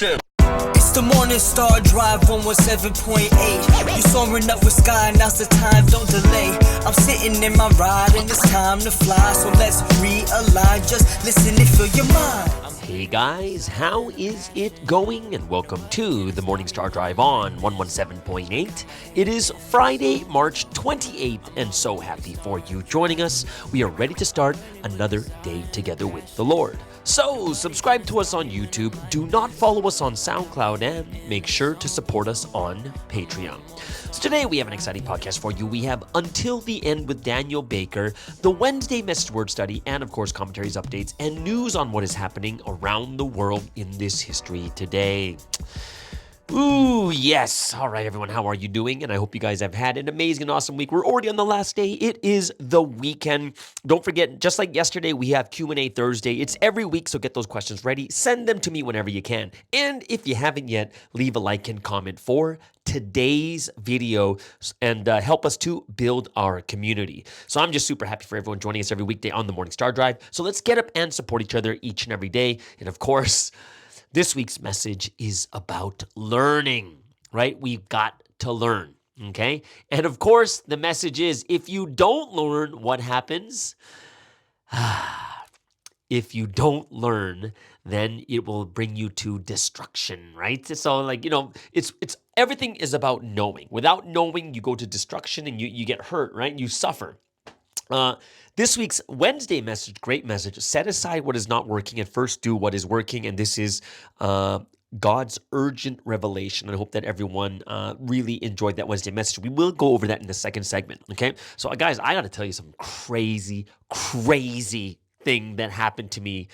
It's the Morning Star Drive 117.8. You soaring up with sky, now's the time, don't delay. I'm sitting in my ride and it's time to fly. So let's realign, just listen and fill your mind. Hey guys, how is it going? And welcome to the Morning Star Drive on 117.8. It is Friday, March 28th, and so happy for you joining us. We are ready to start another day together with the Lord. So, subscribe to us on YouTube, do not follow us on SoundCloud, and make sure to support us on Patreon. So today we have an exciting podcast for you. We have Until the End with Daniel Baker, the Wednesday Message Word Study, and of course commentaries, updates, and news on what is happening around the world in this history today. Ooh, yes. All right, everyone, how are you doing? And I hope you guys have had an amazing and awesome week. We're already on the last day. It is the weekend. Don't forget, just like yesterday, we have Q&A Thursday. It's every week, so get those questions ready. Send them to me whenever you can. And if you haven't yet, leave a like and comment for today's video and help us to build our community. So I'm just super happy for everyone joining us every weekday on the Morning Star Drive. So let's get up and support each other each and every day. And of course, this week's message is about learning, right? We've got to learn, okay? And of course, the message is, if you don't learn, what happens? If you don't learn, then it will bring you to destruction, right? So it's everything is about knowing. Without knowing, you go to destruction and you get hurt, right? You suffer. This week's Wednesday message, great message. Set aside what is not working and first do what is working. And this is God's urgent revelation. I hope that everyone really enjoyed that Wednesday message. We will go over that in the second segment, okay? So guys, I got to tell you some crazy thing that happened to me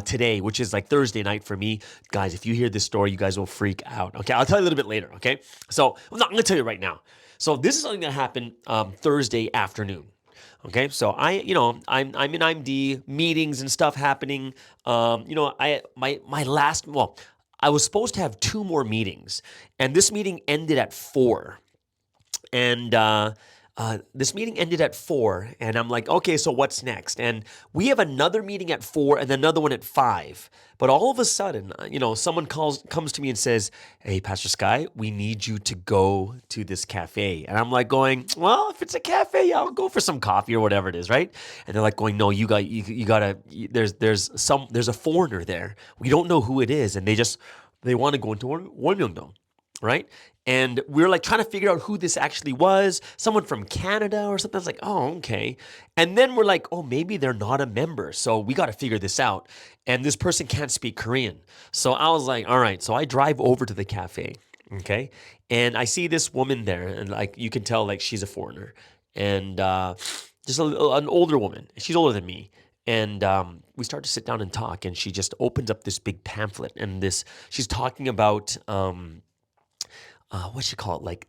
today, which is like Thursday night for me. Guys, if you hear this story, you guys will freak out, okay? I'll tell you a little bit later, okay? So I'm going to tell you right now. So this is something that happened Thursday afternoon. Okay, so I'm in IMD meetings and stuff happening. I was supposed to have 2 more meetings, and this meeting ended at 4. And and I'm like, okay, so what's next? And we have another meeting at 4 and another one at 5. But all of a sudden, someone comes to me and says, "Hey, Pastor Sky, we need you to go to this cafe." And I'm like going, "Well, if it's a cafe, I'll go for some coffee or whatever it is, right?" And they're like going, "No, you gotta. There's a foreigner there. We don't know who it is, and they want to go into Wolmyongdong." Right? And we're like trying to figure out who this actually was, someone from Canada or something. I was like, oh, okay. And then we're like, oh, maybe they're not a member. So we got to figure this out. And this person can't speak Korean. So I was like, all right. So I drive over to the cafe, okay? And I see this woman there, and like you can tell like she's a foreigner. And just an older woman. She's older than me. And we start to sit down and talk, and she just opens up this big pamphlet. And she's talking about... what you call it? Like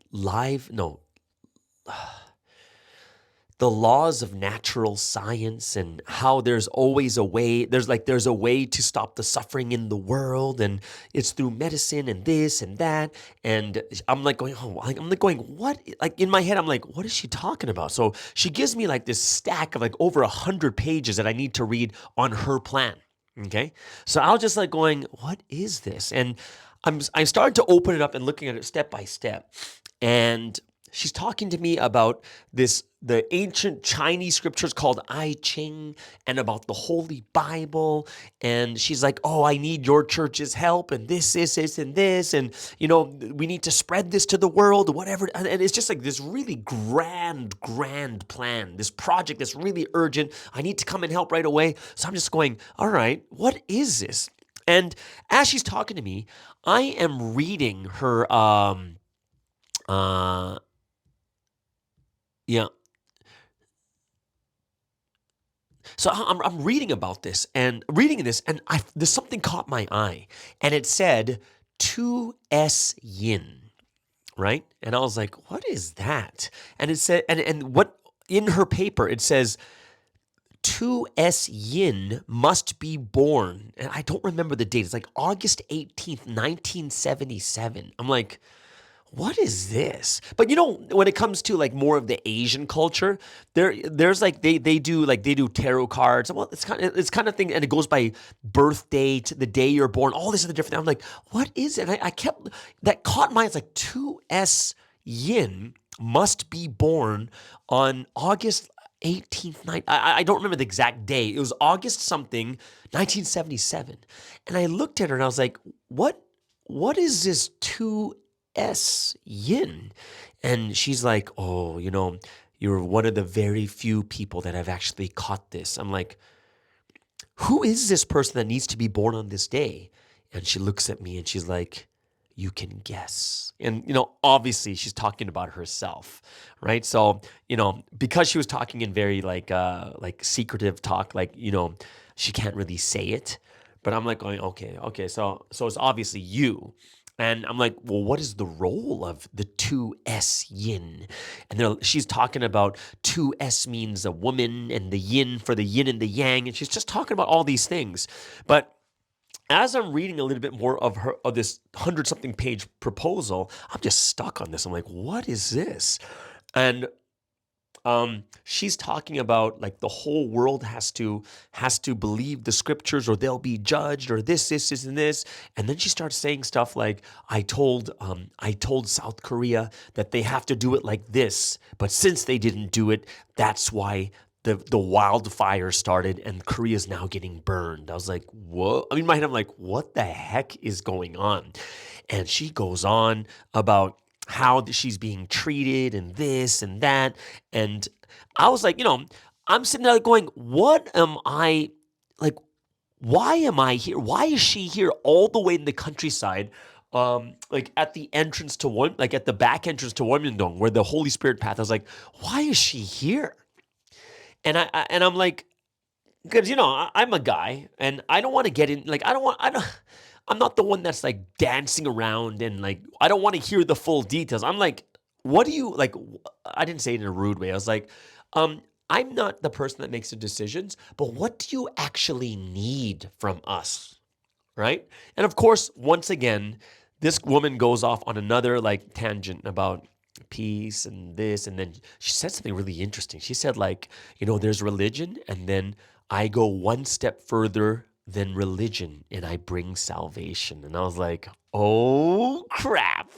the laws of natural science and how there's always a way. There's a way to stop the suffering in the world, and it's through medicine and this and that. And I'm like going, what? Like in my head, I'm like, what is she talking about? So she gives me like this stack of like over 100 pages that I need to read on her plan. Okay, so I was just like going, what is this? And I started to open it up and looking at it step by step. And she's talking to me about the ancient Chinese scriptures called I Ching, and about the Holy Bible. And she's like, oh, I need your church's help, and this, and this. And, we need to spread this to the world, whatever. And it's just like this really grand plan, this project that's really urgent. I need to come and help right away. So I'm just going, all right, what is this? And as she's talking to me, I am reading her, So I'm reading about this and there's something caught my eye, and it said 2S yin, right? And I was like, what is that? And it said, and what in her paper it says, 2S yin must be born. And I don't remember the date. It's like August 18th, 1977. I'm like, what is this? But when it comes to like more of the Asian culture, there's like they do tarot cards. Well, it's kind of thing, and it goes by birth date, the day you're born, all this other different thing. I'm like, what is it? And I kept that caught my. It's like 2S Yin must be born on August 18th night. I don't remember the exact day. It was August something, 1977. And I looked at her and I was like, what is this 2S Yin? And she's like, oh, you're one of the very few people that have actually caught this. I'm like, who is this person that needs to be born on this day? And she looks at me and she's like, you can guess. And, obviously she's talking about herself, right? So, because she was talking in very like secretive talk, like, she can't really say it. But I'm like going, okay, so it's obviously you. And I'm like, well, what is the role of the 2S Yin? And she's talking about 2S means a woman, and the yin for the yin and the yang. And she's just talking about all these things. But as I'm reading a little bit more of this 100-something page proposal, I'm just stuck on this. I'm like, what is this? And she's talking about like the whole world has to believe the scriptures or they'll be judged, or this, and this. And then she starts saying stuff like, I told South Korea that they have to do it like this, but since they didn't do it, that's why the wildfire started and Korea's now getting burned. I was like, whoa. I mean, in my head, I'm like, what the heck is going on? And she goes on about how she's being treated and this and that. And I was like, I'm sitting there going, what am I, like, why am I here? Why is she here all the way in the countryside? Like at the entrance to at the back entrance to Wonmyeongdong, where the Holy Spirit path, I was like, why is she here? And I'm like, because I'm a guy and I don't want to get in. Like I'm not the one that's like dancing around and like I don't want to hear the full details. I'm like, what do you like? I didn't say it in a rude way. I was like, I'm not the person that makes the decisions, but what do you actually need from us, right? And of course, once again, this woman goes off on another like tangent about peace and this, and then she said something really interesting. She said like, there's religion, and then I go one step further than religion and I bring salvation. And I was like, oh crap.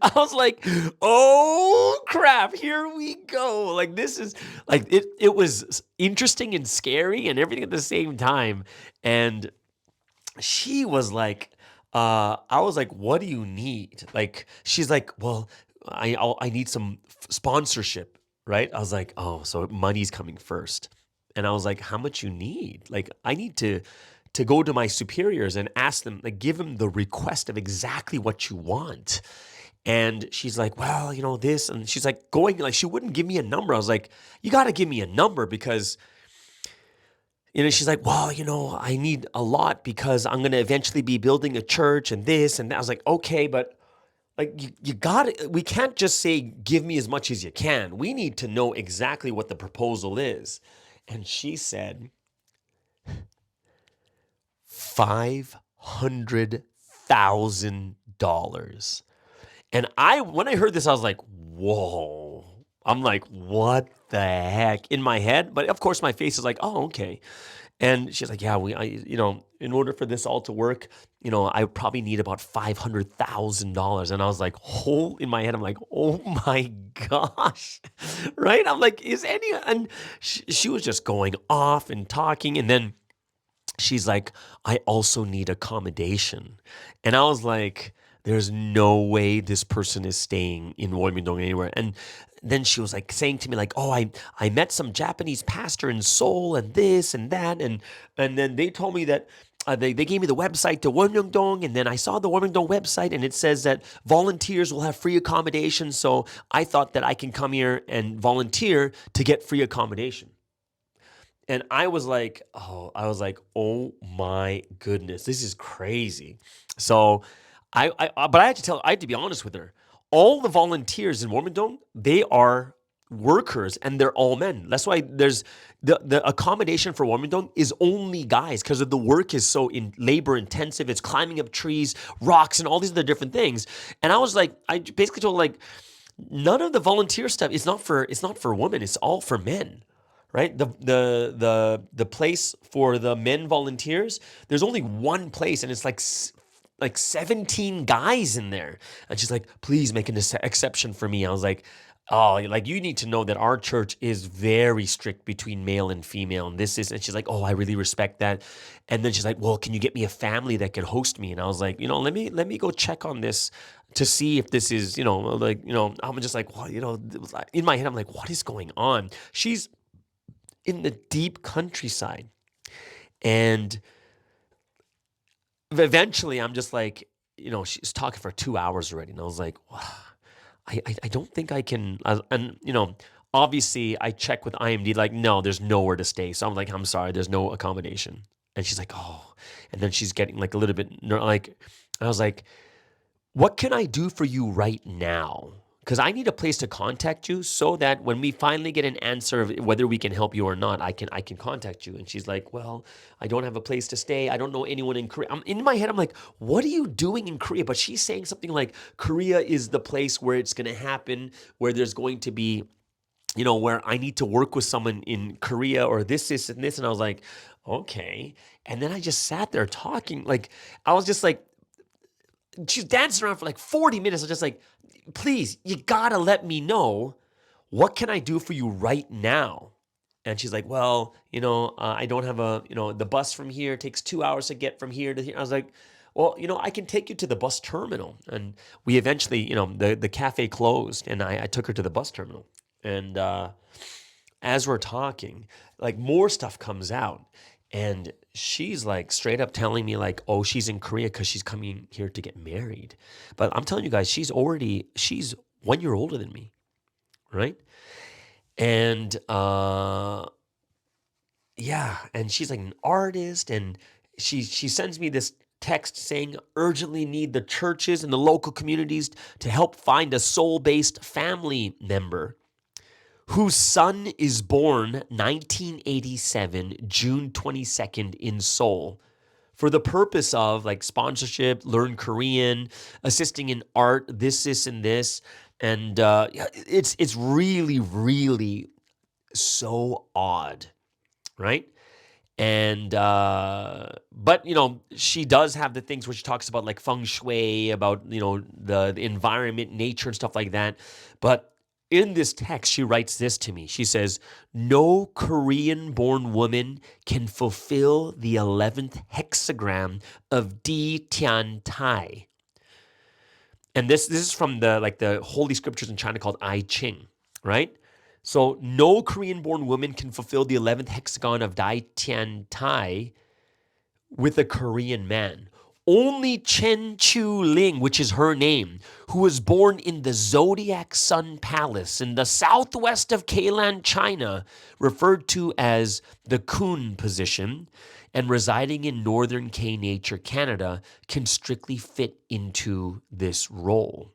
I was like, oh crap, here we go. Like this is like it was interesting and scary and everything at the same time. And she was like, I was like, what do you need? Like, she's like, well, I need some sponsorship, right? I was like, oh, so money's coming first. And I was like, how much you need? Like, I need to go to my superiors and ask them, like, give them the request of exactly what you want. And she's like, well, this. And she's like going, like, she wouldn't give me a number. I was like, you got to give me a number because, she's like, well, I need a lot because I'm going to eventually be building a church and this and that. I was like, okay, but like you got it. We can't just say, give me as much as you can. We need to know exactly what the proposal is. And she said, $500,000. And when I heard this, I was like, whoa. I'm like, what the heck in my head? But of course my face is like, oh, okay. And she's like, yeah, in order for this all to work, I probably need about $500,000. And I was like, in my head, I'm like, oh my gosh, right? I'm like, and she was just going off and talking. And then she's like, I also need accommodation. And I was like, there's no way this person is staying in Wonmyeongdong anywhere. And then she was like saying to me like, oh, I met some Japanese pastor in Seoul and this and that. And then they told me that they gave me the website to Wonmyeongdong. And then I saw the Wonmyeongdong website and it says that volunteers will have free accommodation. So I thought that I can come here and volunteer to get free accommodation. And I was like, oh my goodness, this is crazy. So but I had to be honest with her. All the volunteers in Wonmyeongdong, they are workers, and they're all men. That's why there's the accommodation for Warmington is only guys, because of the work is so labor intensive. It's climbing up trees, rocks, and all these other different things. And I was like, I basically told like, none of the volunteer stuff is not for women. It's all for men, right? The place for the men volunteers, there's only one place, and it's like 17 guys in there. And she's like, please make an exception for me. I was like, oh, like, you need to know that our church is very strict between male and female. And and she's like, oh, I really respect that. And then she's like, well, can you get me a family that can host me? And I was like, let me go check on this to see if this is, I'm just like, well, in my head, I'm like, what is going on? She's in the deep countryside. And eventually I'm just like, she's talking for 2 hours already. And I was like, wow. I don't think I can, and obviously I check with IMD, like, no, there's nowhere to stay. So I'm like, I'm sorry, there's no accommodation. And she's like, oh, and then she's getting like a little bit, like, I was like, what can I do for you right now? Because I need a place to contact you so that when we finally get an answer of whether we can help you or not, I can contact you. And she's like, well, I don't have a place to stay. I don't know anyone in Korea. In my head, I'm like, what are you doing in Korea? But she's saying something like, Korea is the place where it's going to happen, where there's going to be, where I need to work with someone in Korea, or this, and this. And I was like, okay. And then I just sat there talking. Like, I was just like, she's dancing around for like 40 minutes. I was just like, please, you gotta let me know, what can I do for you right now? And she's like, well, I don't have the bus from here takes 2 hours to get from here to here. I was like, well, I can take you to the bus terminal. And we eventually, the cafe closed, and I took her to the bus terminal. And as we're talking, like, more stuff comes out. And she's like straight up telling me like, oh, she's in Korea because she's coming here to get married. But I'm telling you guys, she's 1 year older than me, right? And yeah, and she's like an artist, and she sends me this text saying, urgently need the churches and the local communities to help find a soul-based family member whose son is born 1987, June 22nd in Seoul, for the purpose of like sponsorship, learn Korean, assisting in art, this, and this. And it's really, really so odd, right? And but she does have the things where she talks about like feng shui, about the environment, nature, and stuff like that. But in this text, she writes this to me. She says, no Korean-born woman can fulfill the 11th hexagram of Di Tian Tai. And this is from the holy scriptures in China called I Ching, right? So no Korean-born woman can fulfill the 11th hexagon of Dai Tian Tai with a Korean man. Only Chen Chu Ling, which is her name, who was born in the Zodiac Sun Palace in the southwest of Keilan, China, referred to as the Kun position, and residing in northern K-Nature, Canada, can strictly fit into this role,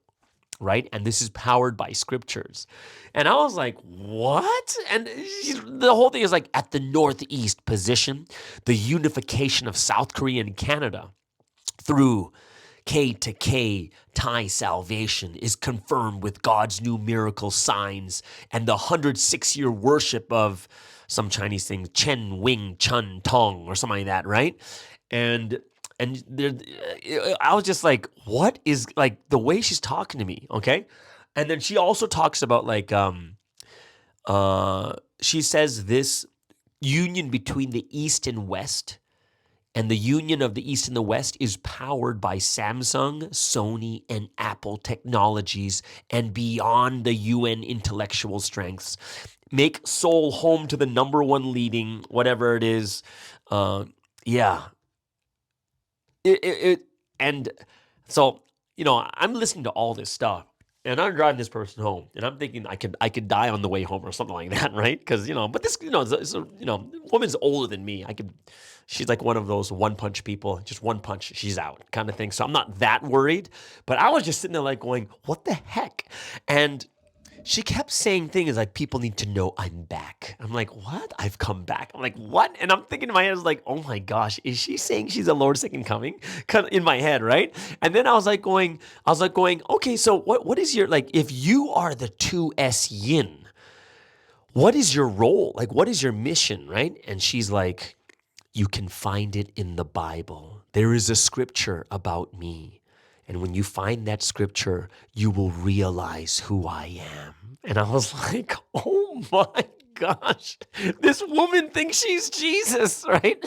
right? And this is powered by scriptures. And I was like, what? And the whole thing is like, at the northeast position, the unification of South Korea and Canada through K to K Thai salvation is confirmed with God's new miracle signs and the 106-year worship of some Chinese thing, Chen Wing Chun Tong or something like that, right? And there, I was just like, what is, like, the way she's talking to me, okay? And then she also talks about like, she says this union between the East and West, and the union of the East and the West is powered by Samsung, Sony, and Apple technologies and beyond the UN intellectual strengths. Make Seoul home to the #1 leading, whatever it is. Yeah. And so, I'm listening to all this stuff. And I'm driving this person home, and I'm thinking I could die on the way home or something like that, right? Because but this, woman's older than me. She's like one of those one-punch people, just one punch, she's out kind of thing. So I'm not that worried, but I was just sitting there like going, what the heck? And she kept saying things like, people need to know I'm back. I'm like, what? I've come back. I'm like, what? And I'm thinking in my head, I was like, oh my gosh, is she saying she's the Lord's second coming? In my head, right? And then I was like going, okay, so what is your, like, if you are the 2S yin, what is your role? Like, what is your mission, right? And she's like, you can find it in the Bible. There is a scripture about me. And when you find that scripture, you will realize who I am. And I was like, oh my gosh, this woman thinks she's Jesus, right?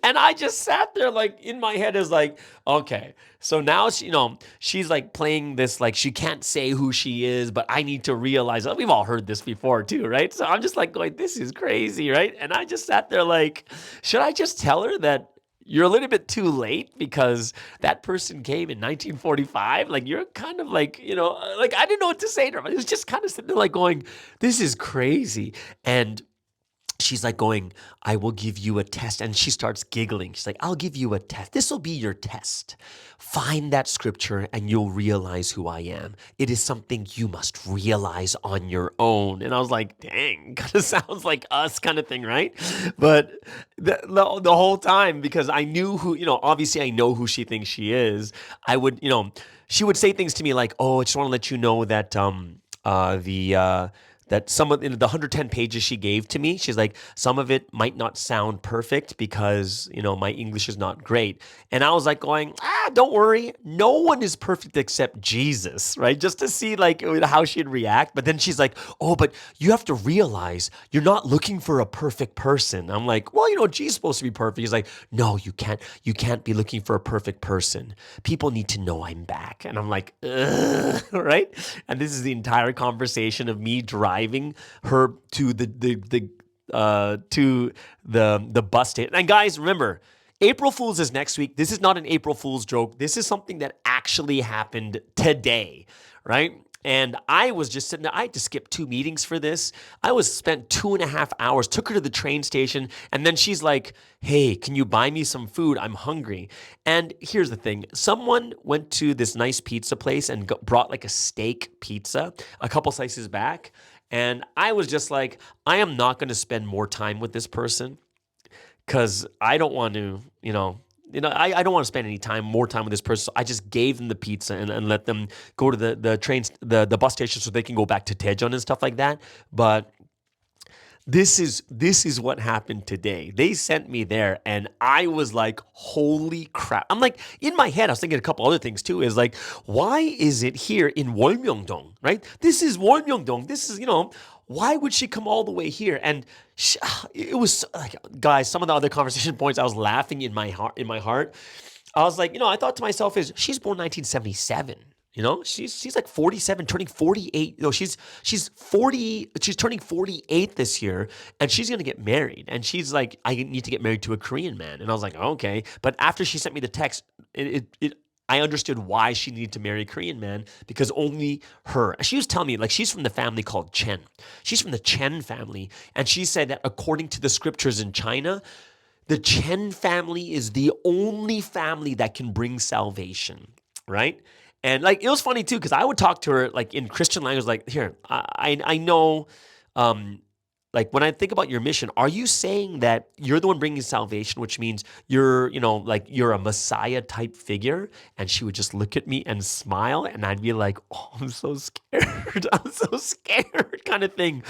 And I just sat there like in my head is like, okay, so now she, she's like playing this, like she can't say who she is, but I need to realize, we've all heard this before too, right? So I'm just like going, this is crazy, right? And I just sat there like, should I just tell her that you're a little bit too late because that person came in 1945? Like, you're kind of like, like I didn't know what to say to her. It was just kind of sitting there like going, this is crazy. And she's like going, I will give you a test. And she starts giggling. She's like, I'll give you a test. This will be your test. Find that scripture and you'll realize who I am. It is something you must realize on your own. And I was like, dang, kind of sounds like us kind of thing, right? But the whole time, because I knew who, obviously I know who she thinks she is, I would, she would say things to me like, oh, I just want to let you know that that some of the 110 pages she gave to me, she's like, some of it might not sound perfect because, my English is not great. And I was like going, don't worry. No one is perfect except Jesus, right? Just to see like how she'd react. But then she's like, oh, but you have to realize you're not looking for a perfect person. I'm like, well, Jesus is supposed to be perfect. He's like, no, you can't be looking for a perfect person. People need to know I'm back. And I'm like, ugh, right? And this is the entire conversation of me driving her to the bus station. And guys, remember, April Fool's is next week. This is not an April Fool's joke. This is something that actually happened today, right? And I was just sitting there. I had to skip 2 meetings for this. I spent 2.5 hours, took her to the train station, and then she's like, hey, can you buy me some food? I'm hungry. And here's the thing. Someone went to this nice pizza place and brought like a steak pizza, a couple slices back. And I was just like, I am not going to spend more time with this person because I don't want to, I don't want to spend any more time with this person. So I just gave them the pizza and let them go to the bus station so they can go back to Daejeon and stuff like that. But this is what happened today. They sent me there and I was like, holy crap. I'm like, in my head, I was thinking a couple other things too, is like, why is it here in Wolmyeongdong, right? This is Wolmyeongdong. This is, why would she come all the way here? And it was like, guys, some of the other conversation points, I was laughing in my heart. I was like, I thought to myself she's born 1977. She's like 47, turning 48. She's 40. She's turning 48 this year, and she's gonna get married. And she's like, I need to get married to a Korean man. And I was like, okay. But after she sent me the text, I understood why she needed to marry a Korean man, because only her. She was telling me, like, she's from the family called Chen. She's from the Chen family, and she said that according to the scriptures in China, the Chen family is the only family that can bring salvation, right? And like, it was funny too, because I would talk to her like in Christian language, like, here, I know, like when I think about your mission, are you saying that you're the one bringing salvation, which means you're, like you're a Messiah type figure? And she would just look at me and smile, and I'd be like, oh, I'm so scared. I'm so scared kind of thing.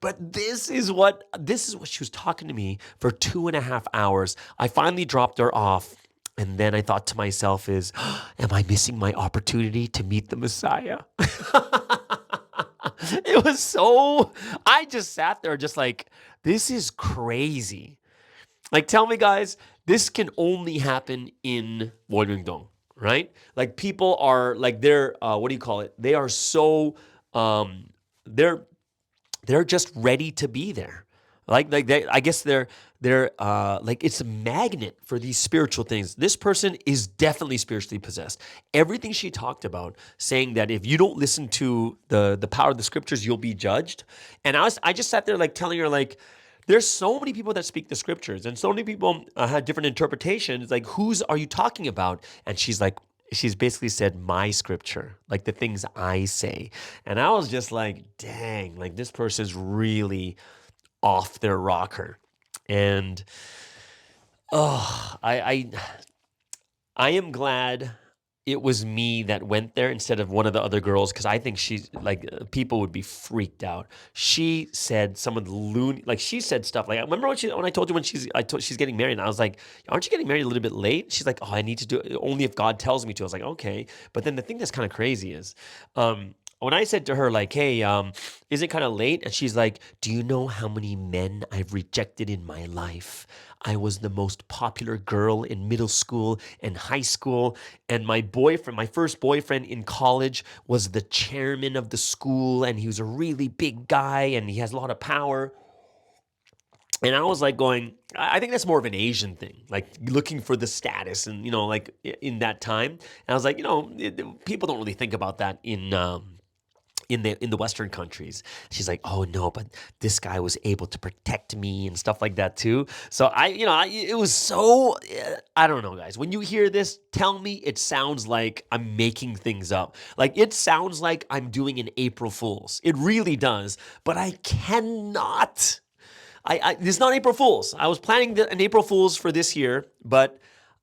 But this is what she was talking to me for 2.5 hours. I finally dropped her off. And then I thought to myself am I missing my opportunity to meet the Messiah? It was I just sat there just like, this is crazy. Like, tell me guys, this can only happen in Wolmyeongdong, right? Like, people are like, they're, what do you call it? They are so, they're just ready to be there. I guess they're like, it's a magnet for these spiritual things. This person is definitely spiritually possessed. Everything she talked about, saying that if you don't listen to the power of the scriptures, you'll be judged. And I just sat there like telling her, like, there's so many people that speak the scriptures, and so many people had different interpretations. Like, whose are you talking about? And she's like, she's basically said my scripture, like the things I say. And I was just like, dang, like this person's really off their rocker. And I am glad it was me that went there instead of one of the other girls, because I think she's like people would be freaked out. She said some of the like she said stuff like, I remember when I told you she's getting married, and I was like, aren't you getting married a little bit late? She's like, oh, I need to do it only if God tells me to. I was like, okay. But then the thing that's kind of crazy is when I said to her, like, hey, is it kind of late? And she's like, do you know how many men I've rejected in my life? I was the most popular girl in middle school and high school. And my first boyfriend in college was the chairman of the school. And he was a really big guy and he has a lot of power. And I was like going, I think that's more of an Asian thing, like looking for the status and, like in that time. And I was like, people don't really think about that in the Western countries. She's like, oh no, but this guy was able to protect me and stuff like that too. So it was so, I don't know, guys. When you hear this, tell me it sounds like I'm making things up. Like it sounds like I'm doing an April Fool's. It really does, but I cannot. This is not April Fool's. I was planning an April Fool's for this year, but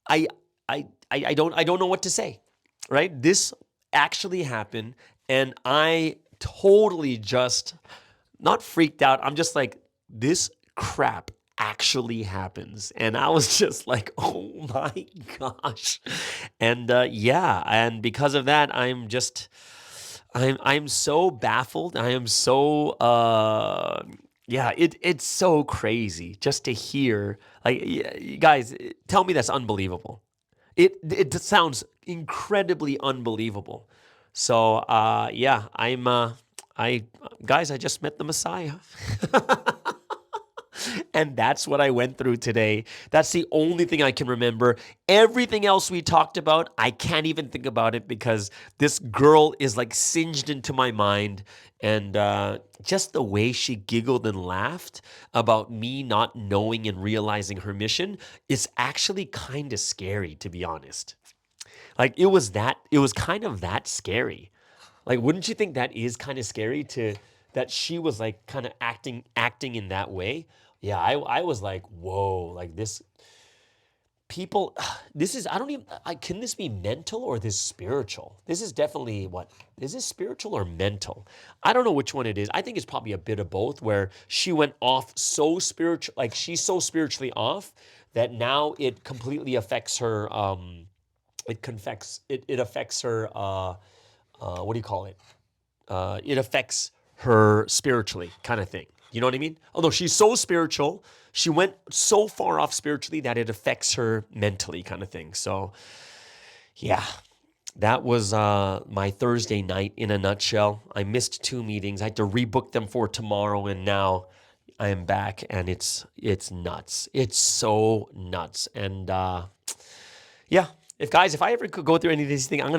I don't know what to say, right? This actually happened. And I totally just, not freaked out. I'm just like, this crap actually happens. And I was just like, oh my gosh. And and because of that, I'm so baffled. I am so, it's so crazy just to hear. Like, you guys, tell me that's unbelievable. It sounds incredibly unbelievable. So, I just met the Messiah. And that's what I went through today. That's the only thing I can remember. Everything else we talked about, I can't even think about it because this girl is like singed into my mind. And just the way she giggled and laughed about me not knowing and realizing her mission is actually kind of scary, to be honest. Like it was kind of that scary. Like, wouldn't you think that is kind of scary that she was like kind of acting in that way? Yeah, I was like, whoa, like this people, can this be mental or this spiritual? This is definitely is this spiritual or mental? I don't know which one it is. I think it's probably a bit of both where she went off so spiritual, like she's so spiritually off that now it completely affects her, it affects her, what do you call it? It affects her spiritually kind of thing. You know what I mean? Although she's so spiritual, she went so far off spiritually that it affects her mentally kind of thing. So yeah, that was my Thursday night in a nutshell. I missed 2 meetings. I had to rebook them for tomorrow, and now I am back, and it's nuts. It's so nuts. And yeah. If I ever could go through any of these things, I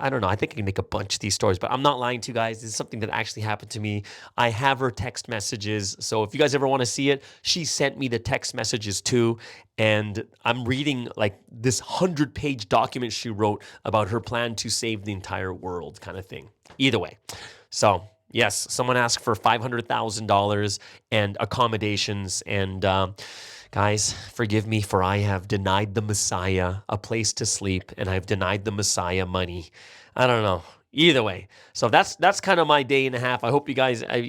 don't know. I think I can make a bunch of these stories, but I'm not lying to you guys. This is something that actually happened to me. I have her text messages. So if you guys ever want to see it, she sent me the text messages too. And I'm reading like this 100-page document she wrote about her plan to save the entire world kind of thing. Either way. So yes, someone asked for $500,000 and accommodations, and guys, forgive me, for I have denied the Messiah a place to sleep, and I've denied the Messiah money. I don't know. Either way. So that's kind of my day and a half. I hope you guys, I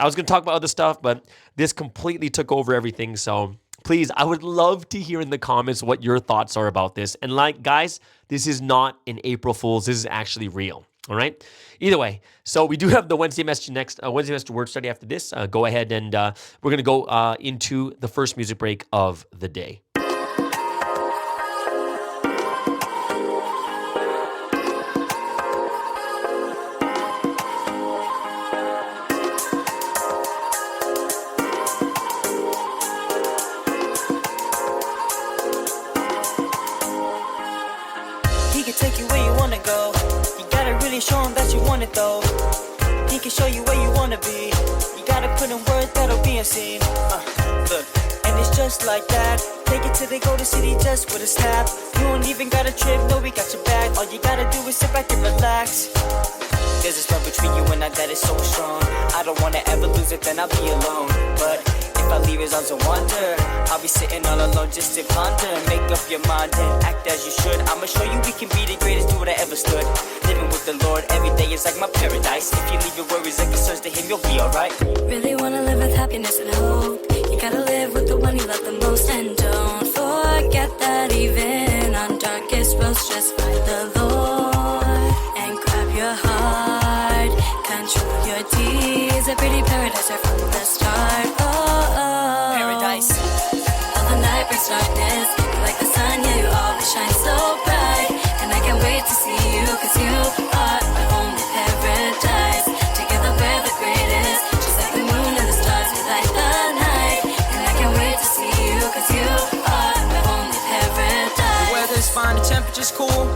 was going to talk about other stuff, but this completely took over everything. So please, I would love to hear in the comments what your thoughts are about this. And like, guys, this is not an April Fool's. This is actually real. All right. Either way, so we do have the Wednesday message next. Wednesday message word study after this. Go ahead and we're going to go into the first music break of the day. He can take you where you want to go. You gotta really show him that you want it though. He can show you where you wanna be. You gotta put in work that'll be unseen. Look, and it's just like that. Take it to the golden city just with a snap. You don't even got a trip, no, we got your back. All you gotta do is sit back and relax. There's this love between you and I that is so strong. I don't wanna ever lose it, then I'll be alone. But if I leave his arms a wonder, I'll be sitting all alone just to ponder. Make up your mind and act as you should. I'ma show you we can be the greatest dude that ever stood. Living with the Lord every day is like my paradise. If you leave your worries and concerns to him, you'll be alright. Really wanna live with happiness and hope. You gotta live with the one you love the most. And don't forget that even on darkest roads, just find the Lord and grab your heart. Control your deeds. A pretty paradise right from the start. Paradise. All the night brings darkness. You're like the sun, yeah, you always shine so bright. And I can't wait to see you, cause you are my only paradise. Together we're the greatest. Just like the moon and the stars, we light the night. And I can't wait to see you, cause you are my only paradise. The weather's fine, the temperature's cool.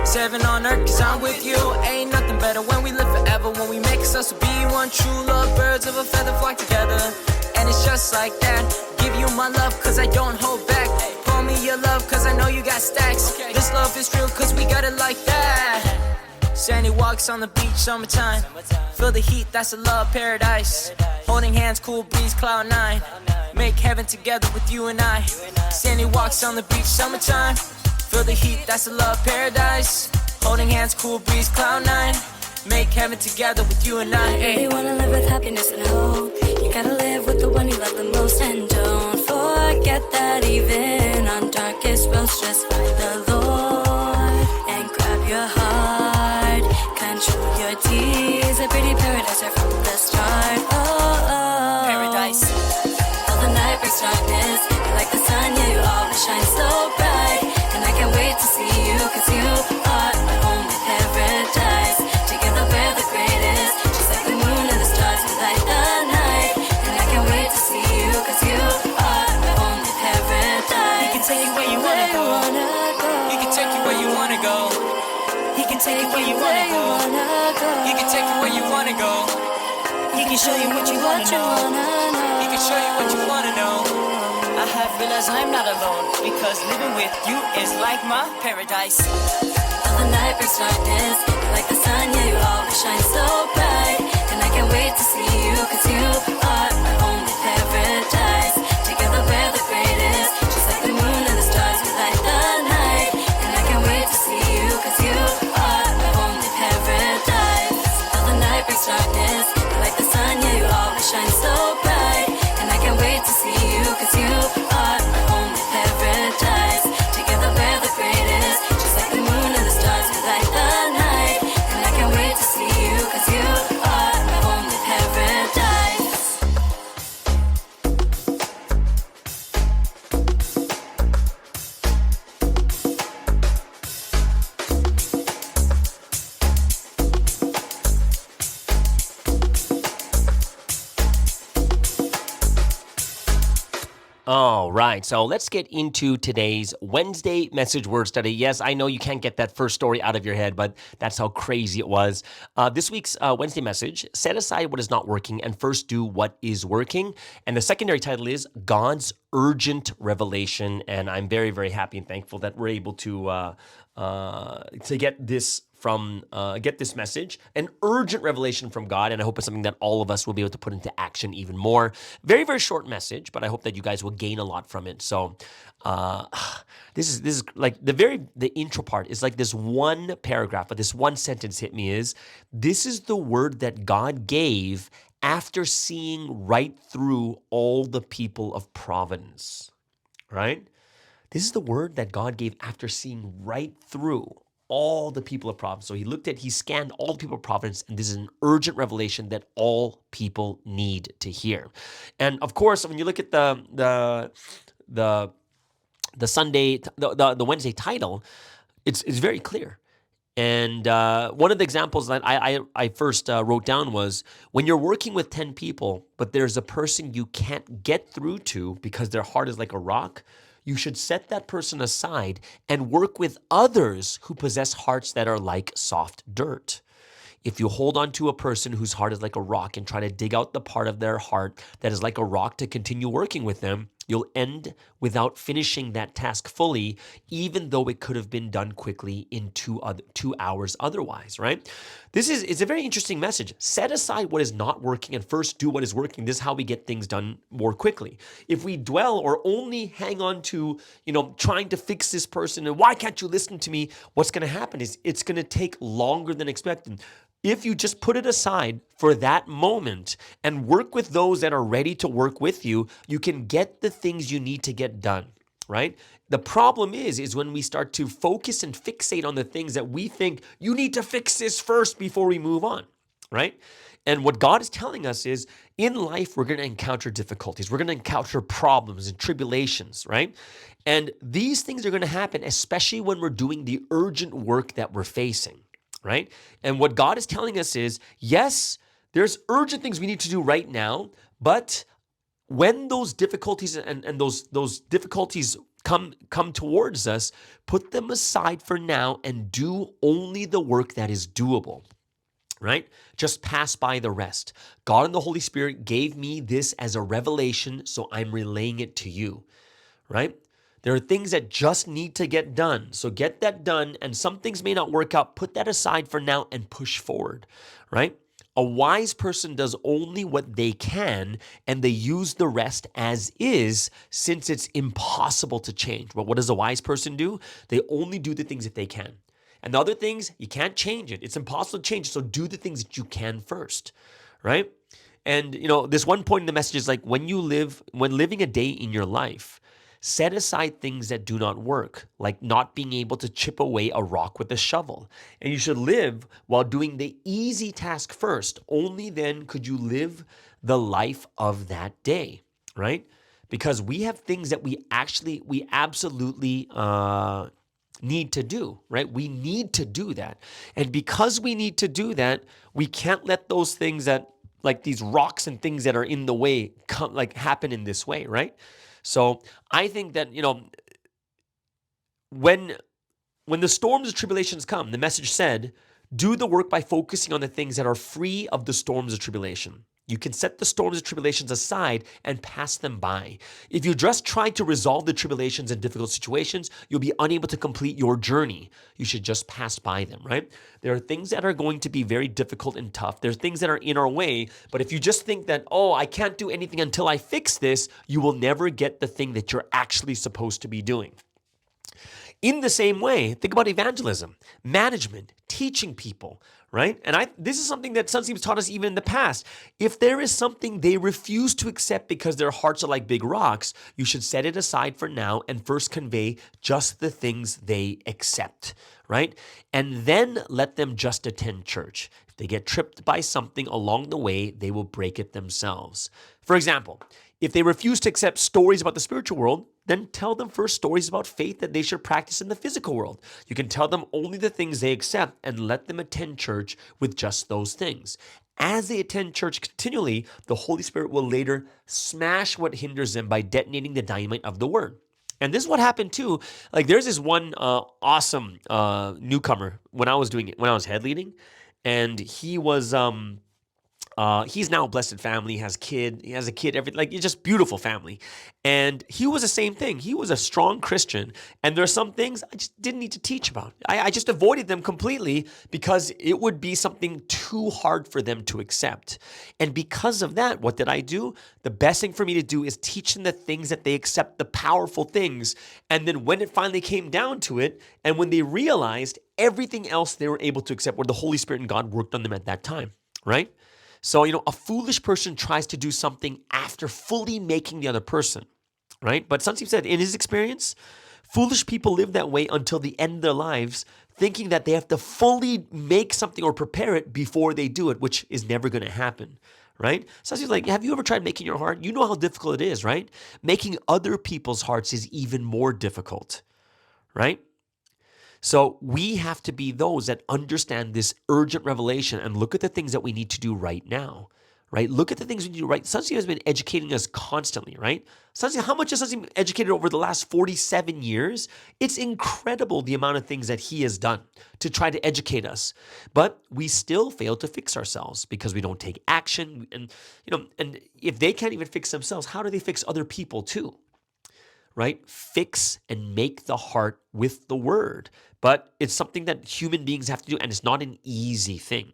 7 on earth, cause I'm with you. Ain't nothing better when we live forever. When we make ourselves to be one true love. Birds of a feather flock together. And it's just like that. Give you my love, cause I don't hold back. Pour me your love, cause I know you got stacks. This love is real, cause we got it like that. Sandy walks on the beach, summertime. Feel the heat, that's a love paradise. Holding hands, cool breeze, cloud 9. Make heaven together with you and I. Sandy walks on the beach, summertime. Feel the heat, that's a love paradise. Holding hands, cool breeze, cloud 9. Make heaven together with you and I. Really wanna live with happiness and hope. You gotta live with the one you love the most. And don't forget that even on darkest roads, just find the Lord and grab your heart. Control your deeds. A pretty paradise right from the start. Paradise. All the night brings darkness. You're like the sun, yeah, you always shine so bright. And I can't wait to see you, cause you are my only paradise. Together we're the greatest. Just like the moon and the stars, we light the night. And I can't wait to see you, cause you are my only paradise. He can take you where you wanna go. He can take you where you wanna go. He can take you where you wanna go. He can take you where you wanna go. He can show you what you wanna know. He can show you what you wanna know. I have realized I'm not alone, because living with you is like my paradise. All the night brings darkness. You're like the sun, yeah, you always shine so bright. And I can't wait to see you, cause you are my only paradise. Together we're the greatest. Just like the moon and the stars, we light the night. And I can't wait to see you, cause you are my only paradise. All the night brings darkness. You're like the sun, yeah, you always shine so bright. And I can't wait to see you, cause you are my only paradise. Together we're the greatest. Just like the moon and the stars, we light the night. And I can't wait to see you, cause you are my only paradise. All right, so let's get into today's Wednesday message word study. Yes, I know you can't get that first story out of your head, but that's how crazy it was. This week's Wednesday message, set aside what is not working and first do what is working. And the secondary title is God's Urgent Revelation. And I'm very, very happy and thankful that we're able to get this message, an urgent revelation from God, and I hope it's something that all of us will be able to put into action even more. Very, very short message, but I hope that you guys will gain a lot from it. So this is like the intro part is like this one paragraph, but this one sentence hit me is, this is the word that God gave after seeing right through all the people of Providence, right? This is the word that God gave after seeing right through all the people of Providence. So he scanned all the people of Providence, and this is an urgent revelation that all people need to hear. And of course, when you look at the Wednesday title, it's very clear. And one of the examples that I first wrote down was, when you're working with 10 people, but there's a person you can't get through to because their heart is like a rock, you should set that person aside and work with others who possess hearts that are like soft dirt. If you hold on to a person whose heart is like a rock and try to dig out the part of their heart that is like a rock to continue working with them, you'll end without finishing that task fully, even though it could have been done quickly in 2 hours otherwise, right? It's a very interesting message. Set aside what is not working and first do what is working. This is how we get things done more quickly. If we dwell or only hang on to, trying to fix this person and why can't you listen to me, what's going to happen is it's going to take longer than expected. If you just put it aside for that moment and work with those that are ready to work with you, you can get the things you need to get done, right? The problem is when we start to focus and fixate on the things that we think you need to fix this first before we move on, right? And what God is telling us is in life, we're going to encounter difficulties. We're going to encounter problems and tribulations, right? And these things are going to happen, especially when we're doing the urgent work that we're facing. Right? And what God is telling us is, yes, there's urgent things we need to do right now, but when those difficulties and those difficulties come towards us, put them aside for now and do only the work that is doable. Right? Just pass by the rest. God and the Holy Spirit gave me this as a revelation, so I'm relaying it to you. Right? There are things that just need to get done. So get that done, and some things may not work out. Put that aside for now and push forward, right? A wise person does only what they can, and they use the rest as is, since it's impossible to change. But what does a wise person do? They only do the things that they can. And the other things, you can't change it. It's impossible to change it, so do the things that you can first, right? And, this one point in the message is like when living a day in your life, set aside things that do not work, like not being able to chip away a rock with a shovel. And you should live while doing the easy task first. Only then could you live the life of that day, right? Because we have things that we absolutely need to do, right? We need to do that. And because we need to do that, we can't let those things that, like these rocks and things that are in the way, happen in this way, right? So I think that, when the storms of tribulations come, the message said, do the work by focusing on the things that are free of the storms of tribulation. You can set the storms of tribulations aside and pass them by. If you just try to resolve the tribulations and difficult situations, you'll be unable to complete your journey. You should just pass by them, right? There are things that are going to be very difficult and tough. There's things that are in our way, but if you just think that, I can't do anything until I fix this, you will never get the thing that you're actually supposed to be doing. In the same way, think about evangelism, management, teaching people, right? And this is something that Sunseem's taught us even in the past. If there is something they refuse to accept because their hearts are like big rocks, you should set it aside for now and first convey just the things they accept, right? And then let them just attend church. If they get tripped by something along the way, they will break it themselves. For example, if they refuse to accept stories about the spiritual world, then tell them first stories about faith that they should practice in the physical world. You can tell them only the things they accept and let them attend church with just those things. As they attend church continually, the Holy Spirit will later smash what hinders them by detonating the dynamite of the word. And this is what happened too. Like there's this one awesome newcomer when I was head leading, and he was he's now a blessed family, he has a kid, everything, like it's just beautiful family. And he was the same thing. He was a strong Christian. And there are some things I just didn't need to teach about. I just avoided them completely because it would be something too hard for them to accept. And because of that, what did I do? The best thing for me to do is teach them the things that they accept, the powerful things. And then when it finally came down to it, and when they realized everything else they were able to accept, where the Holy Spirit and God worked on them at that time, right? So, a foolish person tries to do something after fully making the other person, right? But Sunseem said in his experience, foolish people live that way until the end of their lives, thinking that they have to fully make something or prepare it before they do it, which is never going to happen, right? Sunseem's like, have you ever tried making your heart? You know how difficult it is, right? Making other people's hearts is even more difficult, right? So we have to be those that understand this urgent revelation and look at the things that we need to do right now, right? Look at the things we do, right? Sunsi has been educating us constantly, right? Sunsi, how much has Sunsi been educated over the last 47 years? It's incredible the amount of things that he has done to try to educate us. But we still fail to fix ourselves because we don't take action. And, and if they can't even fix themselves, how do they fix other people too? Right? Fix and make the heart with the word. But it's something that human beings have to do, and it's not an easy thing,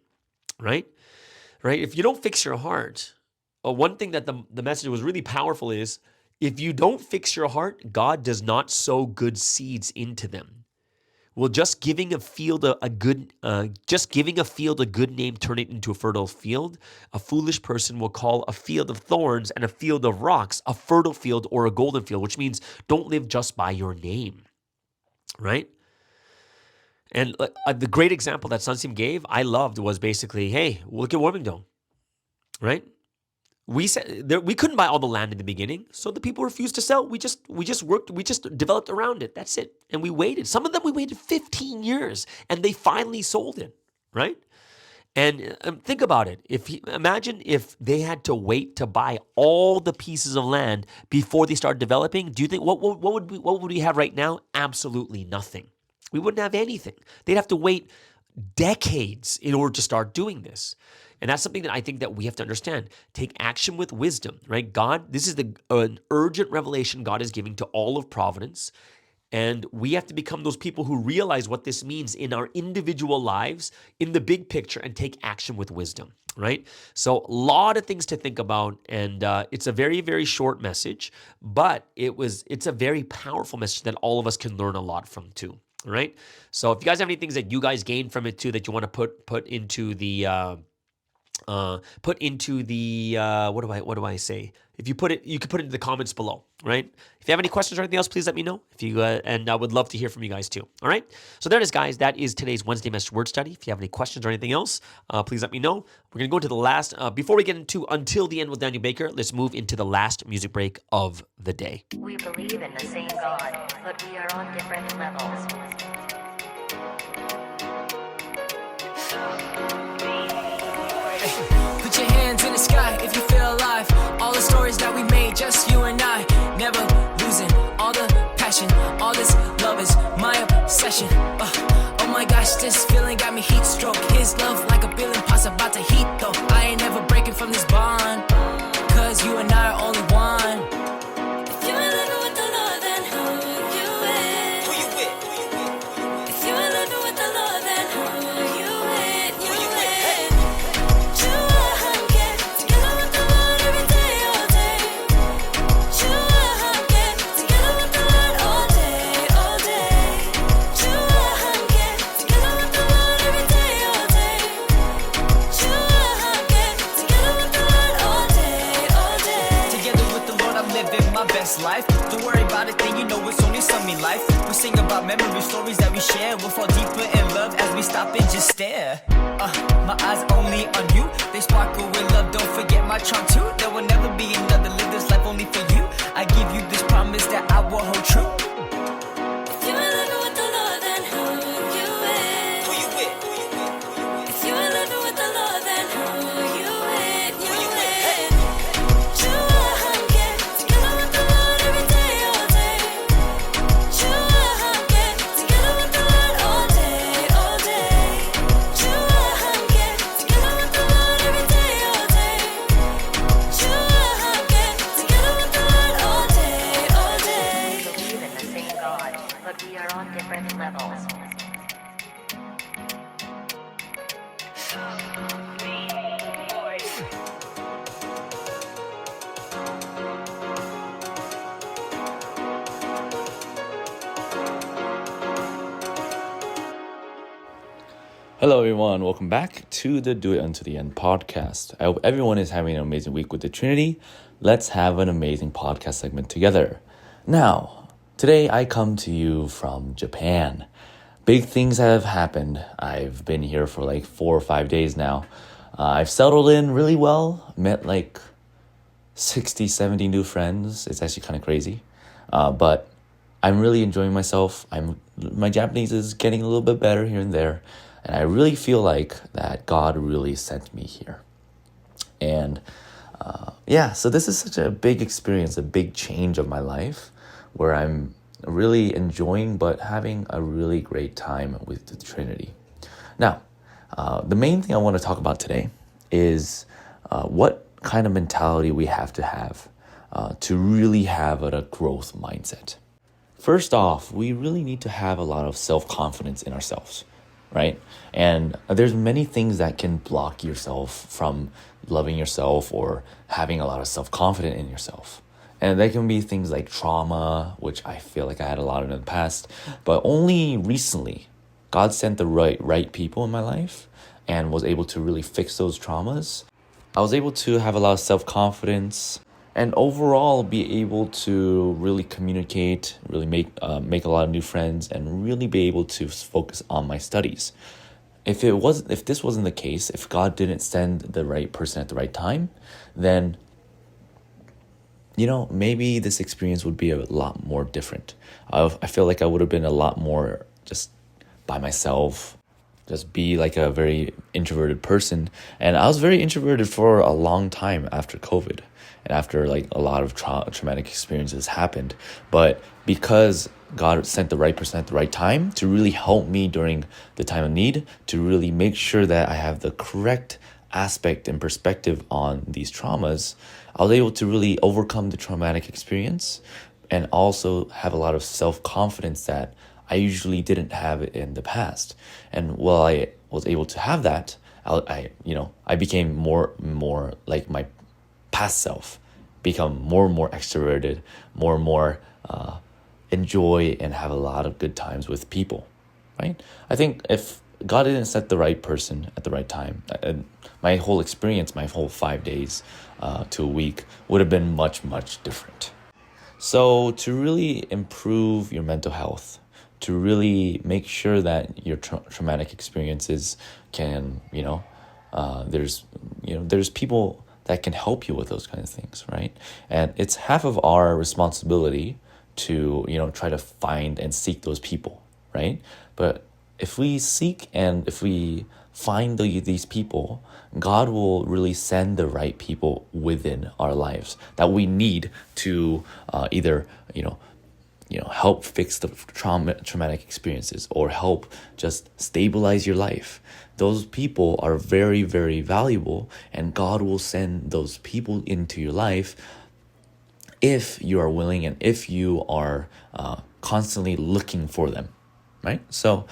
right? Right? If you don't fix your heart, one thing that the message was really powerful is, if you don't fix your heart, God does not sow good seeds into them. Will just giving a field a good name turn it into a fertile field? A foolish person will call a field of thorns and a field of rocks a fertile field or a golden field, which means don't live just by your name, right? And the great example that Sunsim gave, I loved, was basically, hey, look at Warmingdon, right? We said we couldn't buy all the land in the beginning, so the people refused to sell. We just developed around it. That's it. And we waited. Some of them we waited 15 years, and they finally sold it, right? And think about it. Imagine if they had to wait to buy all the pieces of land before they started developing. Do you think what would we have right now? Absolutely nothing. We wouldn't have anything. They'd have to wait decades in order to start doing this. And that's something that I think that we have to understand. Take action with wisdom, right? God, this is an urgent revelation God is giving to all of Providence. And we have to become those people who realize what this means in our individual lives, in the big picture, and take action with wisdom, right? So a lot of things to think about. And it's a very, very short message, but it's a very powerful message that all of us can learn a lot from too. All right. So if you guys have any things that you guys gained from it too, that you want to put into the what do I say? If you put it, you can put it in the comments below, right? If you have any questions or anything else, please let me know. And I would love to hear from you guys too. All right. So there it is, guys. That is today's Wednesday Message Word Study. If you have any questions or anything else, please let me know. We're gonna go into the last. Before we get into Until the End with Daniel Baker, let's move into the last music break of the day. We believe in the same God, but we are on different levels. Put your hands in the sky if you feel alive. All the stories that we made, just you and I. Never losing all the passion. All this love is my obsession. Oh my gosh, this feeling got me heat stroke. His love like a billion pots about to heat though. I ain't never breaking from this bond, cause you and I are only one. If you ain't living with the Lord, then who you with? Who you with? If you ain't living with the Lord, then who you with? You with? You 함께 together with the Lord every day, all day. You 함께 together with the Lord all day, all day. You 함께 together with the Lord every day, all day. You 함께 together with the Lord all day, all day. Together with the Lord, I'm living my best life. Don't worry about a thing, you know it's only sunny life. We sing about memory stories that we share. We'll fall deeper in love as we stop and just stare. My eyes only on you. They sparkle with love, don't forget my charm too. There will never be another, live this life only for you. I give you this promise that I will hold true. If you ain't living with the Lord, then who you with? Who you with? If you ain't living with the Lord, then who you with? You with? You 함께 together with the Lord every day, all day. You 함께 together with the Lord all day, all day. You 함께 together with the Lord every day, all day. You 함께 together with the Lord all day, all day. We believe in the same God, but we are on different levels. Hello, everyone. Welcome back to the Do It Unto the End podcast. I hope everyone is having an amazing week with the Trinity. Let's have an amazing podcast segment together. Now, today I come to you from Japan. Big things have happened. I've been here for like 4 or 5 days now. I've settled in really well. Met like 60, 70 new friends. It's actually kind of crazy. But I'm really enjoying myself. My Japanese is getting a little bit better here and there. And I really feel like that God really sent me here. And so this is such a big experience, a big change of my life where I'm really enjoying but having a really great time with the Trinity. Now, the main thing I want to talk about today is what kind of mentality we have to really have a growth mindset. First off, we really need to have a lot of self-confidence in ourselves, right? And there's many things that can block yourself from loving yourself or having a lot of self-confidence in yourself. And that can be things like trauma, which I feel like I had a lot of in the past, but only recently God sent the right people in my life and was able to really fix those traumas. I was able to have a lot of self-confidence and overall be able to really communicate, really make a lot of new friends, and really be able to focus on my studies. If this wasn't the case, if God didn't send the right person at the right time, then maybe this experience would be a lot more different. I feel like I would have been a lot more just by myself, just be like a very introverted person. And I was very introverted for a long time after COVID and after like a lot of traumatic experiences happened. But because God sent the right person at the right time to really help me during the time of need, to really make sure that I have the correct aspect and perspective on these traumas, I was able to really overcome the traumatic experience and also have a lot of self-confidence that I usually didn't have it in the past. And while I was able to have that, I became more like my past self, become more and more extroverted, more and more enjoy and have a lot of good times with people, right? I think if God didn't set the right person at the right time, my whole experience, my whole 5 days to a week would have been much, much different. So to really improve your mental health, to really make sure that your traumatic experiences can, there's people that can help you with those kind of things, right? And it's half of our responsibility to, try to find and seek those people, right? But if we seek and if we find these people, God will really send the right people within our lives that we need to either, help fix the traumatic experiences or help just stabilize your life. Those people are very, very valuable, and God will send those people into your life if you are willing and if you are constantly looking for them, right? So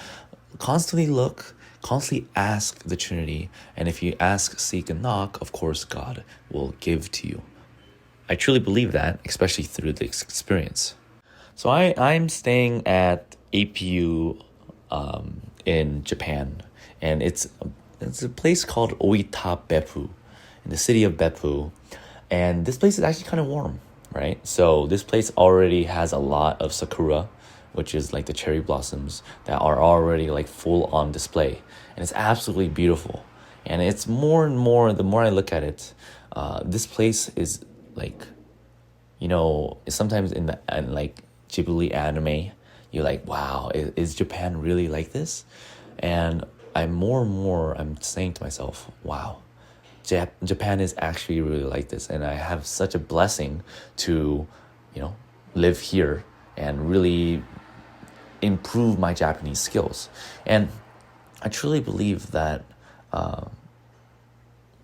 constantly look, constantly ask the Trinity, and if you ask, seek, and knock, of course, God will give to you. I truly believe that, especially through this experience. So I'm staying at APU in Japan, and it's a place called Oita Beppu, in the city of Beppu, and this place is actually kind of warm, right? So this place already has a lot of sakura, which is like the cherry blossoms that are already like full on display, and it's absolutely beautiful. And it's more and more, the more I look at it, this place is like, sometimes in like Ghibli anime, you're like, wow, is Japan really like this? And I'm saying to myself, wow, Japan is actually really like this. And I have such a blessing to, live here and really improve my Japanese skills. And I truly believe that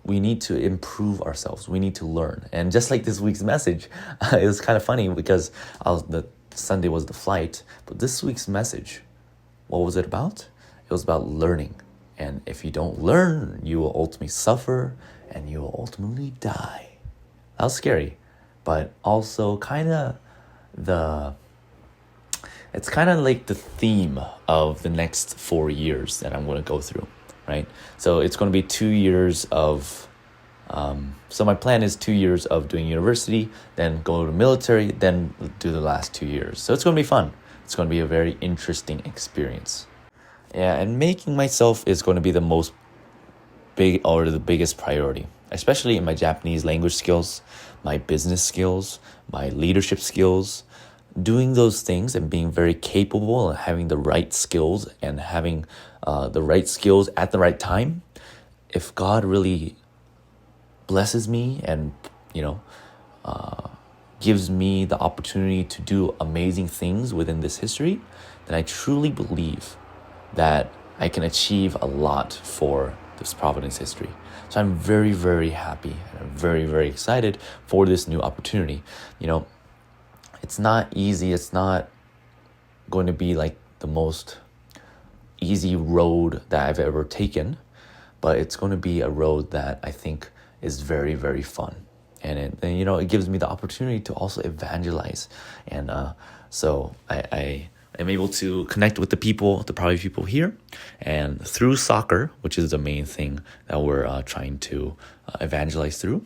we need to improve ourselves. We need to learn. And just like this week's message, it was kind of funny because the Sunday was the flight, but this week's message, what was it about? It was about learning. And if you don't learn, you will ultimately suffer and you will ultimately die. That was scary, but also it's kind of like the theme of the next 4 years that I'm going to go through, right? So it's going to be 2 years of, so my plan is 2 years of doing university, then go to military, then do the last 2 years. So it's going to be fun. It's going to be a very interesting experience. Yeah, and making myself is going to be the biggest priority, especially in my Japanese language skills, my business skills, my leadership skills. Doing those things and being very capable and having the right skills and having the right skills at the right time. If God really blesses me and, gives me the opportunity to do amazing things within this history, then I truly believe that I can achieve a lot for this Providence history. So I'm very, very happy and I'm very, very excited for this new opportunity. It's not easy. It's not going to be like the most easy road that I've ever taken, but it's going to be a road that I think is very, very fun. And it gives me the opportunity to also evangelize. And so I am able to connect with the PROVI people here. And through soccer, which is the main thing that we're trying to evangelize through,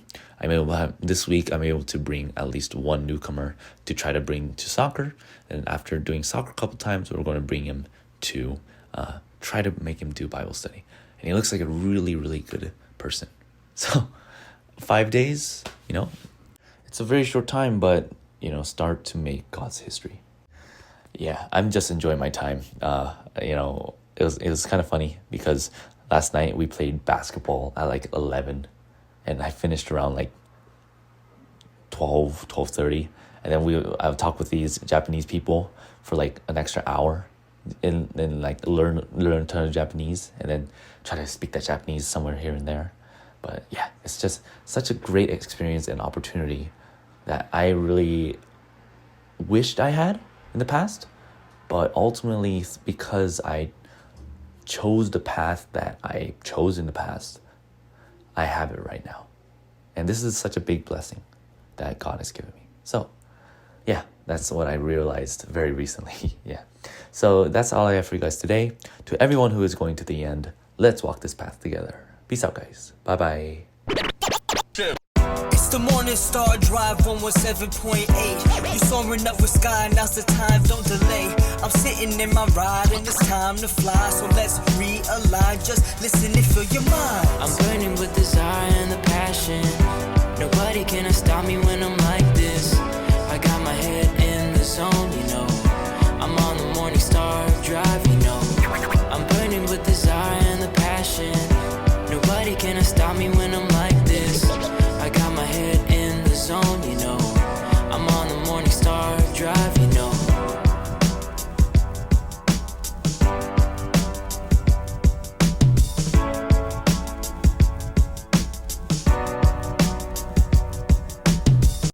this week I'm able to bring at least one newcomer to try to bring to soccer. And after doing soccer a couple times, we're going to bring him to try to make him do Bible study. And he looks like a really, really good person. So 5 days, it's a very short time, but, start to make God's history. Yeah, I'm just enjoying my time. It was kind of funny because last night we played basketball at like 11 and I finished around like 12:30. And then I've talked with these Japanese people for like an extra hour and like learn a ton of Japanese and then try to speak that Japanese somewhere here and there. But yeah, it's just such a great experience and opportunity that I really wished I had in the past. But ultimately, because I chose the path that I chose in the past, I have it right now. And this is such a big blessing that God has given me. So yeah, that's what I realized very recently. Yeah. So that's all I have for you guys today. To everyone who is going to the end, let's walk this path together. Peace out, guys. Bye-bye. It's the Morning Star Drive 117.8. You soaring up with sky, now's the time, don't delay. I'm sitting in my ride and it's time to fly. So let's realign, just listen and feel your mind. I'm burning with desire and the passion. Nobody can stop me when I'm like this. I got my head in the zone,